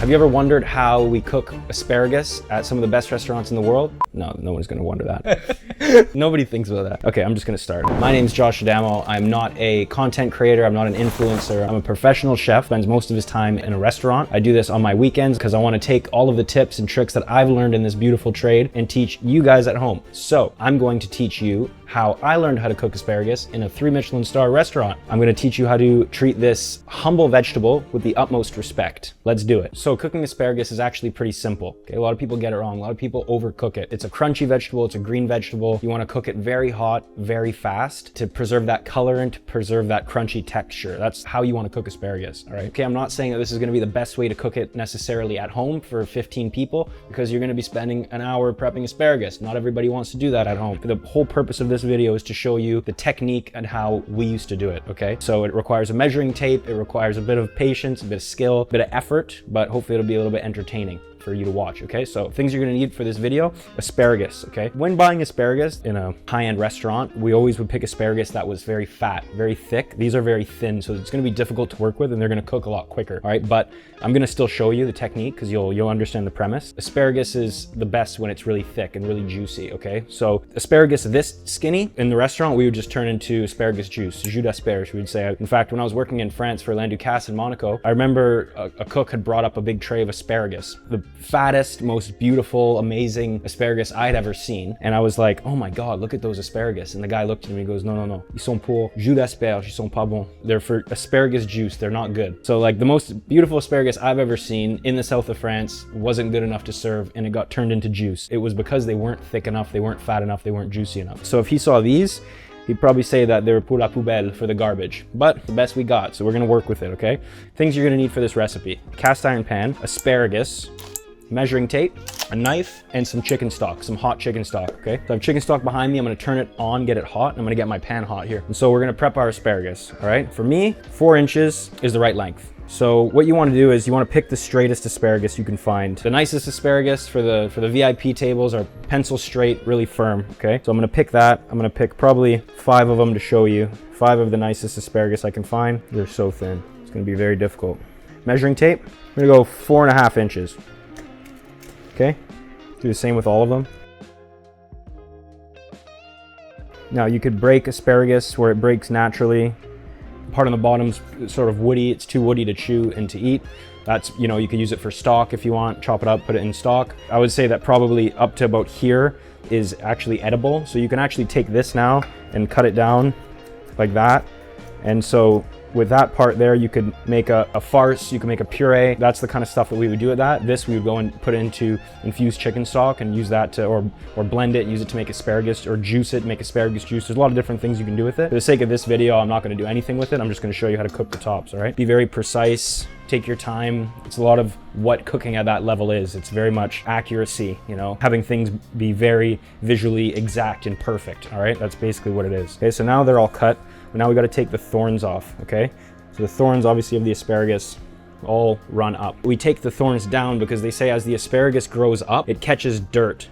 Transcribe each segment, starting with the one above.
Have you ever wondered how we cook asparagus at some of the best restaurants in the world? No, no one's gonna wonder that. Nobody thinks about that. Okay, I'm just gonna start. My name's Josh Adamo. I'm not a content creator. I'm not an influencer. I'm a professional chef, spends most of his time in a restaurant. I do this on my weekends because I wanna take all of the tips and tricks that I've learned in this beautiful trade and teach you guys at home. So I'm going to teach you how I learned how to cook asparagus in a 3 Michelin-star restaurant. I'm gonna teach you how to treat this humble vegetable with the utmost respect. Let's do it. So cooking asparagus is actually pretty simple. Okay, a lot of people get it wrong. A lot of people overcook it. It's a crunchy vegetable, it's a green vegetable. You wanna cook it very hot, very fast to preserve that color and to preserve that crunchy texture. That's how you wanna cook asparagus, all right? Okay, I'm not saying that this is gonna be the best way to cook it necessarily at home for 15 people because you're gonna be spending an hour prepping asparagus. Not everybody wants to do that at home. The whole purpose of this video is to show you the technique and how we used to do it, okay? So it requires a measuring tape, it requires a bit of patience, a bit of skill, a bit of effort, but hopefully it'll be a little bit entertaining for you to watch, okay? So things you're gonna need for this video: asparagus, okay? When buying asparagus in a high-end restaurant, we always would pick asparagus that was very fat, very thick. These are very thin, so it's gonna be difficult to work with and they're gonna cook a lot quicker, all right? But I'm gonna still show you the technique because you'll understand the premise. Asparagus is the best when it's really thick and really juicy, okay? So asparagus this skinny, in the restaurant, we would just turn into asparagus juice, jus d'asperge, we would say. In fact, when I was working in France for Land Ducasse in Monaco, I remember a cook had brought up a big tray of asparagus. The fattest, most beautiful, amazing asparagus I'd ever seen. And I was like, oh my God, look at those asparagus. And the guy looked at me and goes, no, no, no. Ils sont pour jus d'asperge, ils sont pas bons. They're for asparagus juice, they're not good. So like the most beautiful asparagus I've ever seen in the south of France wasn't good enough to serve and it got turned into juice. It was because they weren't thick enough, they weren't fat enough, they weren't juicy enough. So if he saw these, he'd probably say that they're pour la poubelle, for the garbage, but the best we got, so we're gonna work with it, okay? Things you're gonna need for this recipe: cast iron pan, asparagus, measuring tape, a knife, and some chicken stock, some hot chicken stock, okay? So I have chicken stock behind me. I'm gonna turn it on, get it hot, and I'm gonna get my pan hot here. And so we're gonna prep our asparagus, all right? For me, 4 inches is the right length. So what you wanna do is you wanna pick the straightest asparagus you can find. The nicest asparagus for the VIP tables are pencil straight, really firm, okay? So I'm gonna pick that. I'm gonna pick probably 5 of them to show you. 5 of the nicest asparagus I can find. They're so thin. It's gonna be very difficult. Measuring tape, I'm gonna go 4.5 inches. Okay, do the same with all of them. Now you could break asparagus where it breaks naturally. Part on the bottom's sort of woody. It's too woody to chew and to eat. That's, you know, you could use it for stock if you want, chop it up, put it in stock. I would say that probably up to about here is actually edible. So you can actually take this now and cut it down like that. And so with that part there, you could make a farce, you can make a puree. That's the kind of stuff that we would do with that. This we would go and put into infused chicken stock and use that to, or blend it, use it to make asparagus, or juice it, make asparagus juice. There's a lot of different things you can do with it. For the sake of this video, I'm not gonna do anything with it. I'm just gonna show you how to cook the tops, all right? Be very precise, take your time. It's a lot of what cooking at that level is. It's very much accuracy, you know, having things be very visually exact and perfect, all right? That's basically what it is. Okay, so now they're all cut. But now we got to take the thorns off, okay? So the thorns, obviously, of the asparagus all run up. We take the thorns down because they say as the asparagus grows up, it catches dirt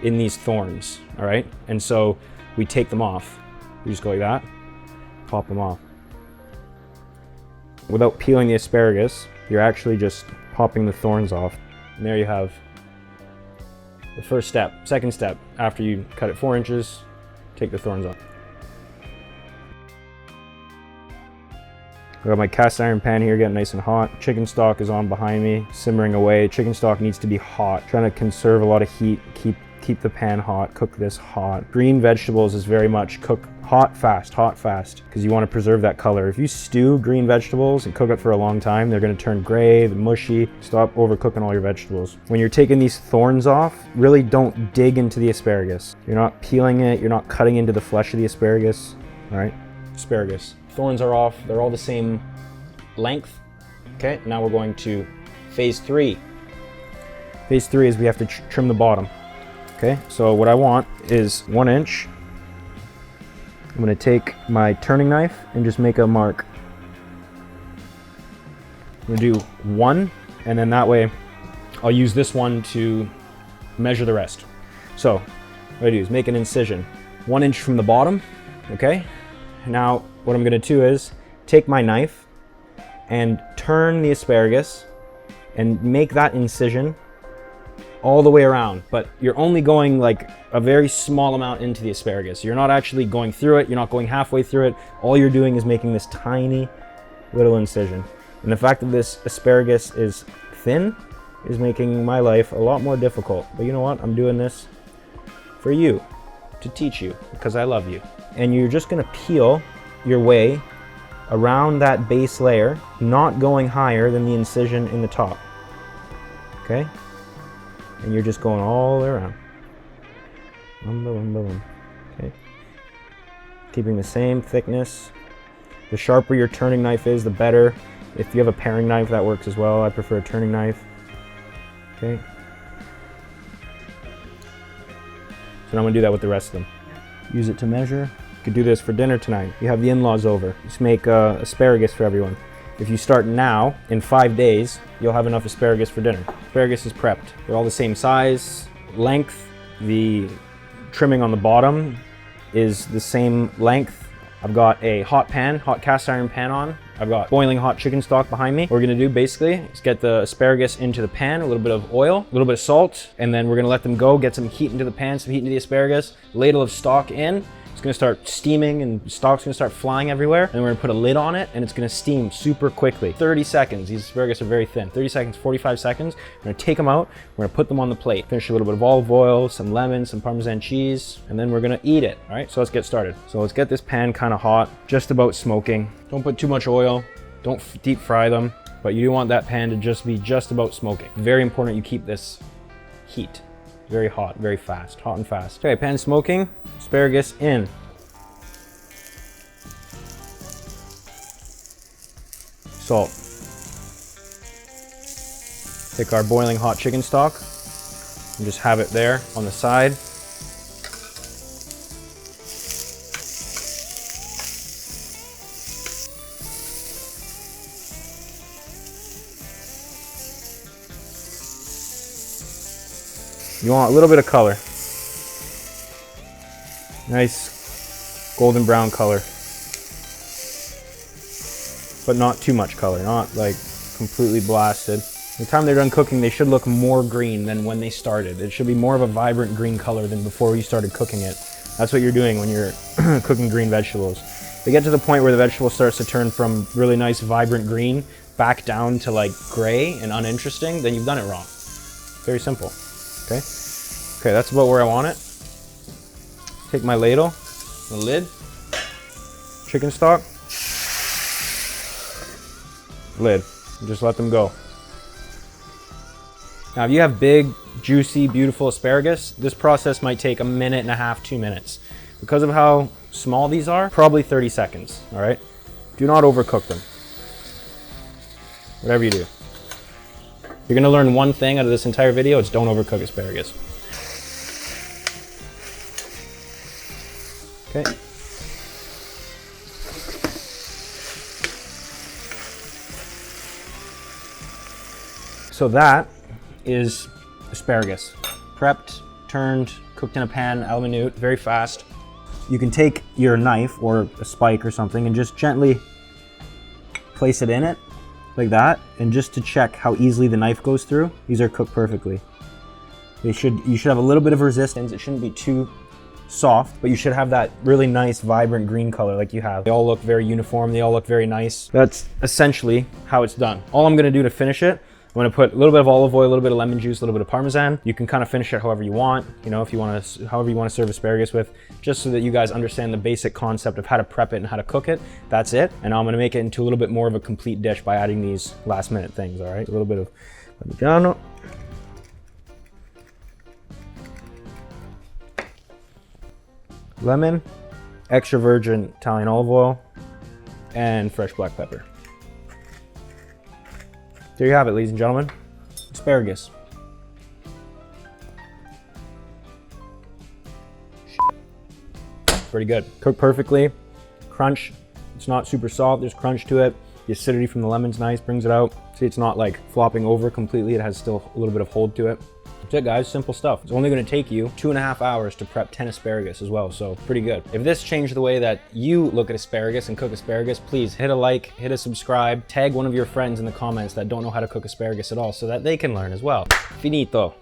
in these thorns, all right? And so we take them off. We just go like that, pop them off. Without peeling the asparagus, you're actually just popping the thorns off. And there you have the first step. Second step, after you cut it 4 inches, take the thorns off. I got my cast iron pan here getting nice and hot. Chicken stock is on behind me, simmering away. Chicken stock needs to be hot. Trying to conserve a lot of heat, keep the pan hot, cook this hot. Green vegetables is very much cook hot, fast, because you want to preserve that color. If you stew green vegetables and cook it for a long time, they're going to turn gray, mushy. Stop overcooking all your vegetables. When you're taking these thorns off, really don't dig into the asparagus. You're not peeling it, you're not cutting into the flesh of the asparagus, all right? Asparagus. Thorns are off, they're all the same length. Okay, now we're going to phase 3. Phase 3 is we have to trim the bottom. Okay, so what I want is 1 inch. I'm gonna take my turning knife and just make a mark. I'm gonna do 1, and then that way I'll use this one to measure the rest. So what I do is make an incision 1 inch from the bottom, okay? Now what I'm gonna do is take my knife and turn the asparagus and make that incision all the way around, but you're only going like a very small amount into the asparagus. You're not actually going through it, you're not going halfway through it. All you're doing is making this tiny little incision. And the fact that this asparagus is thin is making my life a lot more difficult. But you know what? I'm doing this for you, to teach you, because I love you. And you're just gonna peel your way around that base layer, not going higher than the incision in the top, okay? And you're just going all the way around. Okay. Keeping the same thickness. The sharper your turning knife is, the better. If you have a paring knife, that works as well. I prefer a turning knife. Okay. So now I'm gonna do that with the rest of them. Use it to measure. You could do this for dinner tonight. You have the in-laws over. Just make asparagus for everyone. If you start now, in 5 days, you'll have enough asparagus for dinner. Asparagus is prepped. They're all the same size, length. The trimming on the bottom is the same length. I've got a hot pan, hot cast iron pan on. I've got boiling hot chicken stock behind me. What we're gonna do basically is get the asparagus into the pan, a little bit of oil, a little bit of salt, and then we're gonna let them go, get some heat into the pan, some heat into the asparagus, ladle of stock in. It's gonna start steaming and stock's gonna start flying everywhere. And we're gonna put a lid on it and it's gonna steam super quickly. 30 seconds, these asparagus are very thin. 30 seconds, 45 seconds. We're gonna take them out, we're gonna put them on the plate. Finish a little bit of olive oil, some lemon, some Parmesan cheese, and then we're gonna eat it. All right, so let's get started. So let's get this pan kind of hot, just about smoking. Don't put too much oil, don't deep fry them, but you do want that pan to just be just about smoking. Very important you keep this heat. Very hot, very fast, hot and fast. Okay, pan smoking, asparagus in. Salt. Take our boiling hot chicken stock and just have it there on the side. You want a little bit of color. Nice golden brown color. But not too much color, not like completely blasted. By the time they're done cooking, they should look more green than when they started. It should be more of a vibrant green color than before you started cooking it. That's what you're doing when you're cooking green vegetables. They get to the point where the vegetable starts to turn from really nice vibrant green back down to like gray and uninteresting, then you've done it wrong. Very simple, okay? Okay, that's about where I want it. Take my ladle, the lid, chicken stock, lid, and just let them go. Now, if you have big, juicy, beautiful asparagus, this process might take 1.5 minutes, 2 minutes. Because of how small these are, probably 30 seconds, all right? Do not overcook them. Whatever you do. You're gonna learn one thing out of this entire video, it's don't overcook asparagus. Okay. So that is asparagus. Prepped, turned, cooked in a pan, a la minute, very fast. You can take your knife or a spike or something and just gently place it in it, like that, and just to check how easily the knife goes through. These are cooked perfectly. You should have a little bit of resistance. It shouldn't be too soft, but you should have that really nice, vibrant green color like you have. They all look very uniform. They all look very nice. That's essentially how it's done. All I'm gonna do to finish it, I'm gonna put a little bit of olive oil, a little bit of lemon juice, a little bit of Parmesan. You can kind of finish it however you want, you know, if you want to, however you want to serve asparagus with, just so that you guys understand the basic concept of how to prep it and how to cook it. That's it. And now I'm gonna make it into a little bit more of a complete dish by adding these last minute things, all right? A little bit of Parmigiano. Lemon, extra virgin Italian olive oil, and fresh black pepper. There you have it, ladies and gentlemen. Asparagus. Pretty good. Cooked perfectly. Crunch. It's not super soft. There's crunch to it. The acidity from the lemon's nice, brings it out. See, it's not like flopping over completely. It has still a little bit of hold to it. That's it, guys. Simple stuff. It's only going to take you 2.5 hours to prep 10 asparagus as well, so pretty good. If this changed the way that you look at asparagus and cook asparagus, please hit a like, hit a subscribe, tag one of your friends in the comments that don't know how to cook asparagus at all so that they can learn as well. Finito.